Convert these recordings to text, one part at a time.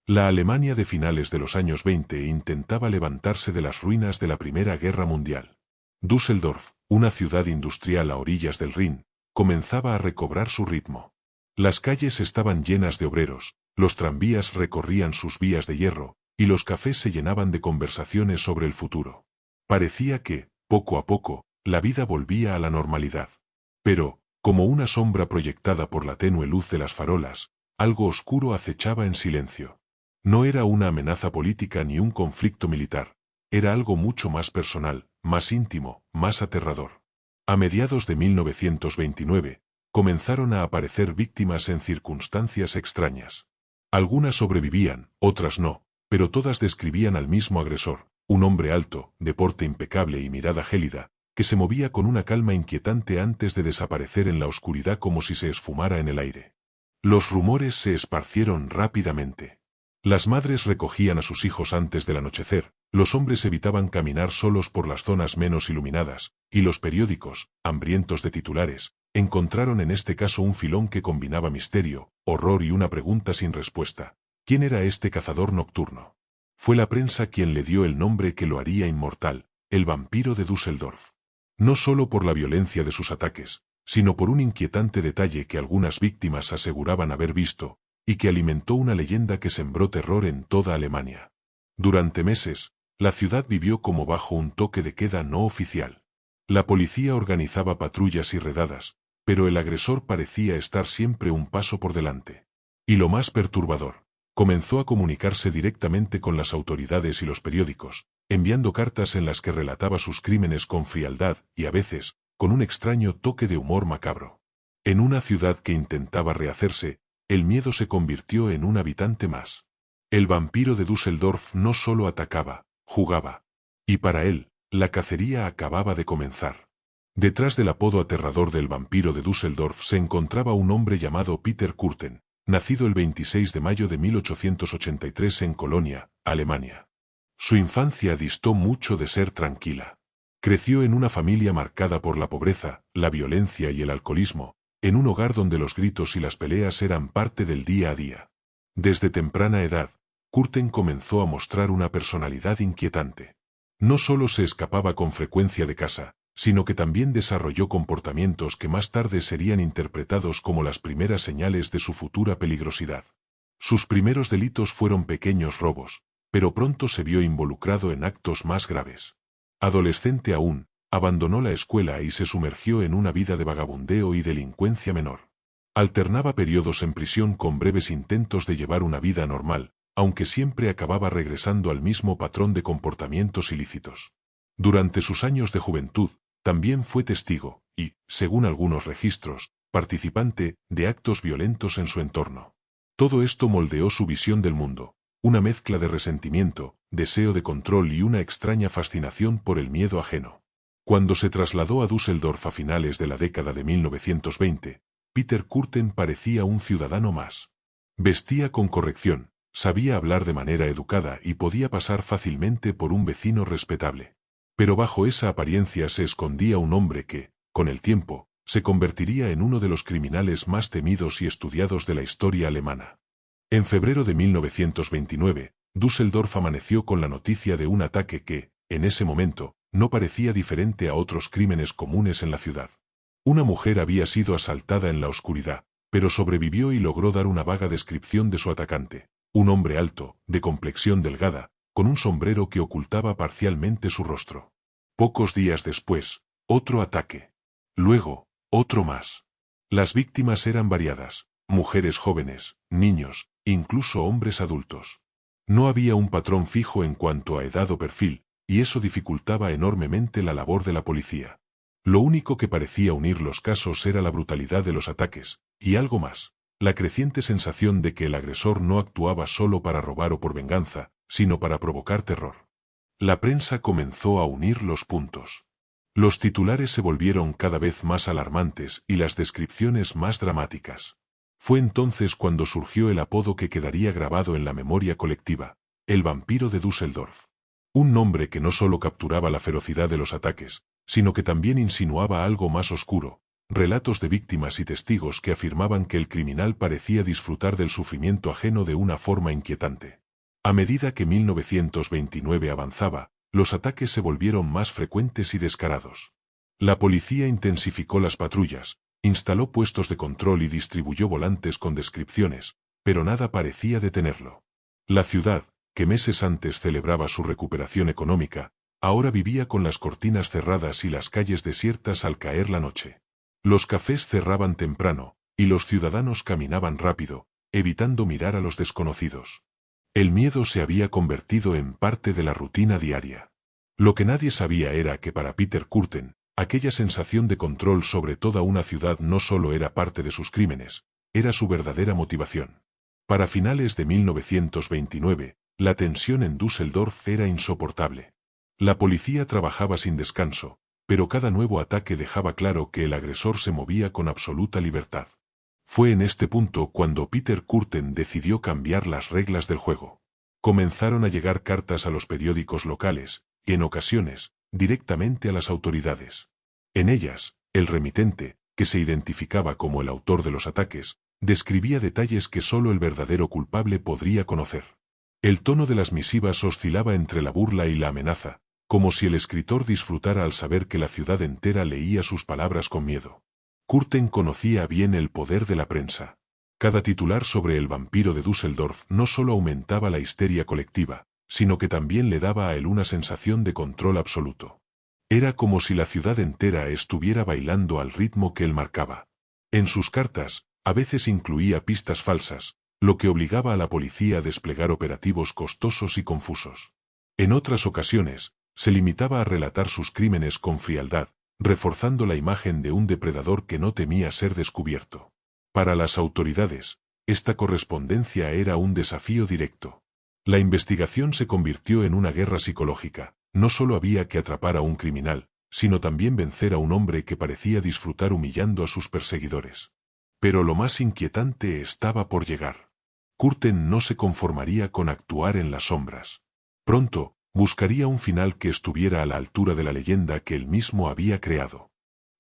La Alemania de finales de los años 20 intentaba levantarse de las ruinas de la Primera Guerra Mundial. Düsseldorf, una ciudad industrial a orillas del Rin, comenzaba a recobrar su ritmo. Las calles estaban llenas de obreros, los tranvías recorrían sus vías de hierro, y los cafés se llenaban de conversaciones sobre el futuro. Parecía que, poco a poco, la vida volvía a la normalidad. Pero, como una sombra proyectada por la tenue luz de las farolas, algo oscuro acechaba en silencio. No era una amenaza política ni un conflicto militar, era algo mucho más personal, más íntimo, más aterrador. A mediados de 1929, comenzaron a aparecer víctimas en circunstancias extrañas. Algunas sobrevivían, otras no, pero todas describían al mismo agresor, un hombre alto, de porte impecable y mirada gélida, que se movía con una calma inquietante antes de desaparecer en la oscuridad como si se esfumara en el aire. Los rumores se esparcieron rápidamente. Las madres recogían a sus hijos antes del anochecer, los hombres evitaban caminar solos por las zonas menos iluminadas, y los periódicos, hambrientos de titulares, encontraron en este caso un filón que combinaba misterio, horror y una pregunta sin respuesta. ¿Quién era este cazador nocturno? Fue la prensa quien le dio el nombre que lo haría inmortal, el vampiro de Düsseldorf. No solo por la violencia de sus ataques, sino por un inquietante detalle que algunas víctimas aseguraban haber visto, y que alimentó una leyenda que sembró terror en toda Alemania. Durante meses, la ciudad vivió como bajo un toque de queda no oficial. La policía organizaba patrullas y redadas, pero el agresor parecía estar siempre un paso por delante. Y lo más perturbador, comenzó a comunicarse directamente con las autoridades y los periódicos, enviando cartas en las que relataba sus crímenes con frialdad y a veces, con un extraño toque de humor macabro. En una ciudad que intentaba rehacerse, el miedo se convirtió en un habitante más. El vampiro de Düsseldorf no solo atacaba, jugaba. Y para él, la cacería acababa de comenzar. Detrás del apodo aterrador del vampiro de Düsseldorf se encontraba un hombre llamado Peter Kürten, nacido el 26 de mayo de 1883 en Colonia, Alemania. Su infancia distó mucho de ser tranquila. Creció en una familia marcada por la pobreza, la violencia y el alcoholismo, en un hogar donde los gritos y las peleas eran parte del día a día. Desde temprana edad, Kürten comenzó a mostrar una personalidad inquietante. No solo se escapaba con frecuencia de casa, sino que también desarrolló comportamientos que más tarde serían interpretados como las primeras señales de su futura peligrosidad. Sus primeros delitos fueron pequeños robos, pero pronto se vio involucrado en actos más graves. Adolescente aún, abandonó la escuela y se sumergió en una vida de vagabundeo y delincuencia menor. Alternaba periodos en prisión con breves intentos de llevar una vida normal, aunque siempre acababa regresando al mismo patrón de comportamientos ilícitos. Durante sus años de juventud, también fue testigo, y, según algunos registros, participante de actos violentos en su entorno. Todo esto moldeó su visión del mundo, una mezcla de resentimiento, deseo de control y una extraña fascinación por el miedo ajeno. Cuando se trasladó a Düsseldorf a finales de la década de 1920, Peter Kürten parecía un ciudadano más. Vestía con corrección, sabía hablar de manera educada y podía pasar fácilmente por un vecino respetable. Pero bajo esa apariencia se escondía un hombre que, con el tiempo, se convertiría en uno de los criminales más temidos y estudiados de la historia alemana. En febrero de 1929, Düsseldorf amaneció con la noticia de un ataque que, en ese momento, no parecía diferente a otros crímenes comunes en la ciudad. Una mujer había sido asaltada en la oscuridad, pero sobrevivió y logró dar una vaga descripción de su atacante. Un hombre alto, de complexión delgada, con un sombrero que ocultaba parcialmente su rostro. Pocos días después, otro ataque. Luego, otro más. Las víctimas eran variadas, mujeres jóvenes, niños, incluso hombres adultos. No había un patrón fijo en cuanto a edad o perfil, y eso dificultaba enormemente la labor de la policía. Lo único que parecía unir los casos era la brutalidad de los ataques, y algo más, la creciente sensación de que el agresor no actuaba solo para robar o por venganza, sino para provocar terror. La prensa comenzó a unir los puntos. Los titulares se volvieron cada vez más alarmantes y las descripciones más dramáticas. Fue entonces cuando surgió el apodo que quedaría grabado en la memoria colectiva, el vampiro de Düsseldorf. Un nombre que no solo capturaba la ferocidad de los ataques, sino que también insinuaba algo más oscuro, relatos de víctimas y testigos que afirmaban que el criminal parecía disfrutar del sufrimiento ajeno de una forma inquietante. A medida que 1929 avanzaba, los ataques se volvieron más frecuentes y descarados. La policía intensificó las patrullas, instaló puestos de control y distribuyó volantes con descripciones, pero nada parecía detenerlo. La ciudad, que meses antes celebraba su recuperación económica, ahora vivía con las cortinas cerradas y las calles desiertas al caer la noche. Los cafés cerraban temprano, y los ciudadanos caminaban rápido, evitando mirar a los desconocidos. El miedo se había convertido en parte de la rutina diaria. Lo que nadie sabía era que para Peter Kürten, aquella sensación de control sobre toda una ciudad no solo era parte de sus crímenes, era su verdadera motivación. Para finales de 1929, la tensión en Düsseldorf era insoportable. La policía trabajaba sin descanso, pero cada nuevo ataque dejaba claro que el agresor se movía con absoluta libertad. Fue en este punto cuando Peter Kürten decidió cambiar las reglas del juego. Comenzaron a llegar cartas a los periódicos locales, y en ocasiones, directamente a las autoridades. En ellas, el remitente, que se identificaba como el autor de los ataques, describía detalles que solo el verdadero culpable podría conocer. El tono de las misivas oscilaba entre la burla y la amenaza, como si el escritor disfrutara al saber que la ciudad entera leía sus palabras con miedo. Kürten conocía bien el poder de la prensa. Cada titular sobre el vampiro de Düsseldorf no solo aumentaba la histeria colectiva, sino que también le daba a él una sensación de control absoluto. Era como si la ciudad entera estuviera bailando al ritmo que él marcaba. En sus cartas, a veces incluía pistas falsas, lo que obligaba a la policía a desplegar operativos costosos y confusos. En otras ocasiones, se limitaba a relatar sus crímenes con frialdad, reforzando la imagen de un depredador que no temía ser descubierto. Para las autoridades, esta correspondencia era un desafío directo. La investigación se convirtió en una guerra psicológica. No solo había que atrapar a un criminal, sino también vencer a un hombre que parecía disfrutar humillando a sus perseguidores. Pero lo más inquietante estaba por llegar. Kürten no se conformaría con actuar en las sombras. Pronto, buscaría un final que estuviera a la altura de la leyenda que él mismo había creado.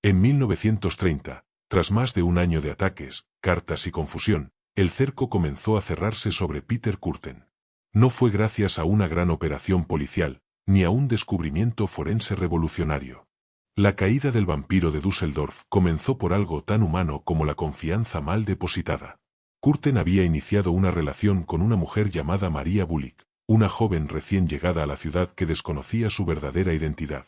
En 1930, tras más de un año de ataques, cartas y confusión, el cerco comenzó a cerrarse sobre Peter Kürten. No fue gracias a una gran operación policial, ni a un descubrimiento forense revolucionario. La caída del vampiro de Düsseldorf comenzó por algo tan humano como la confianza mal depositada. Kürten había iniciado una relación con una mujer llamada Maria Bullick, una joven recién llegada a la ciudad que desconocía su verdadera identidad.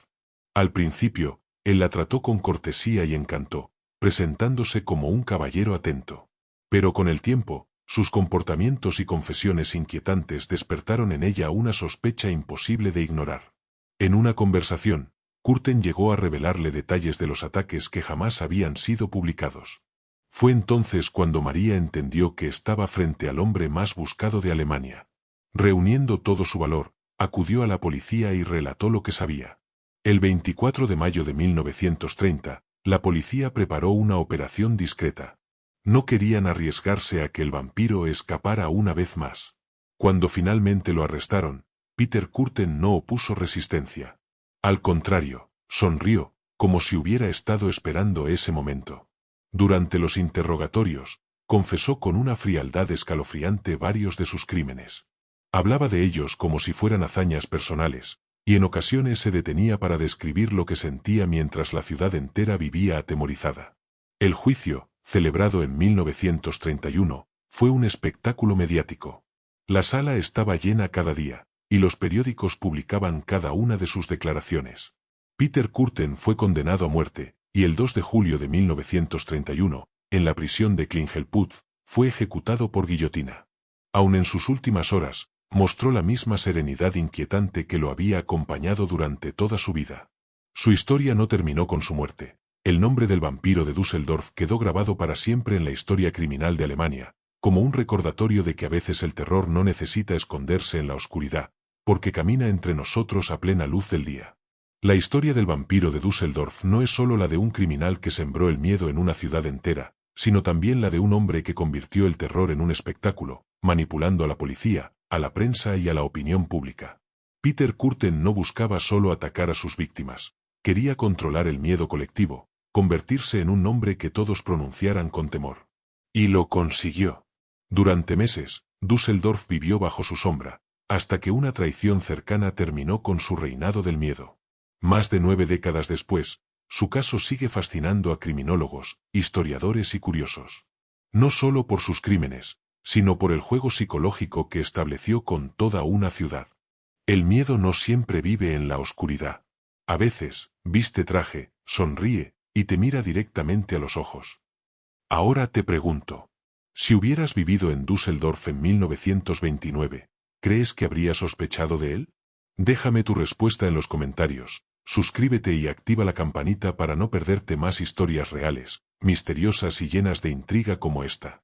Al principio, él la trató con cortesía y encanto, presentándose como un caballero atento. Pero con el tiempo, sus comportamientos y confesiones inquietantes despertaron en ella una sospecha imposible de ignorar. En una conversación, Kürten llegó a revelarle detalles de los ataques que jamás habían sido publicados. Fue entonces cuando María entendió que estaba frente al hombre más buscado de Alemania. Reuniendo todo su valor, acudió a la policía y relató lo que sabía. El 24 de mayo de 1930, la policía preparó una operación discreta. No querían arriesgarse a que el vampiro escapara una vez más. Cuando finalmente lo arrestaron, Peter Kürten no opuso resistencia. Al contrario, sonrió, como si hubiera estado esperando ese momento. Durante los interrogatorios, confesó con una frialdad escalofriante varios de sus crímenes. Hablaba de ellos como si fueran hazañas personales, y en ocasiones se detenía para describir lo que sentía mientras la ciudad entera vivía atemorizada. El juicio, celebrado en 1931, fue un espectáculo mediático. La sala estaba llena cada día, y los periódicos publicaban cada una de sus declaraciones. Peter Kürten fue condenado a muerte, y el 2 de julio de 1931, en la prisión de Klingelputz, fue ejecutado por guillotina. Aun en sus últimas horas, mostró la misma serenidad inquietante que lo había acompañado durante toda su vida. Su historia no terminó con su muerte. El nombre del vampiro de Düsseldorf quedó grabado para siempre en la historia criminal de Alemania, como un recordatorio de que a veces el terror no necesita esconderse en la oscuridad, porque camina entre nosotros a plena luz del día. La historia del vampiro de Düsseldorf no es solo la de un criminal que sembró el miedo en una ciudad entera, sino también la de un hombre que convirtió el terror en un espectáculo, manipulando a la policía, a la prensa y a la opinión pública. Peter Kürten no buscaba solo atacar a sus víctimas, quería controlar el miedo colectivo, convertirse en un nombre que todos pronunciaran con temor. Y lo consiguió. Durante meses, Düsseldorf vivió bajo su sombra, hasta que una traición cercana terminó con su reinado del miedo. Más de 9 décadas después, su caso sigue fascinando a criminólogos, historiadores y curiosos. No solo por sus crímenes, sino por el juego psicológico que estableció con toda una ciudad. El miedo no siempre vive en la oscuridad. A veces, viste traje, sonríe, y te mira directamente a los ojos. Ahora te pregunto, si hubieras vivido en Düsseldorf en 1929, ¿crees que habrías sospechado de él? Déjame tu respuesta en los comentarios, suscríbete y activa la campanita para no perderte más historias reales, misteriosas y llenas de intriga como esta.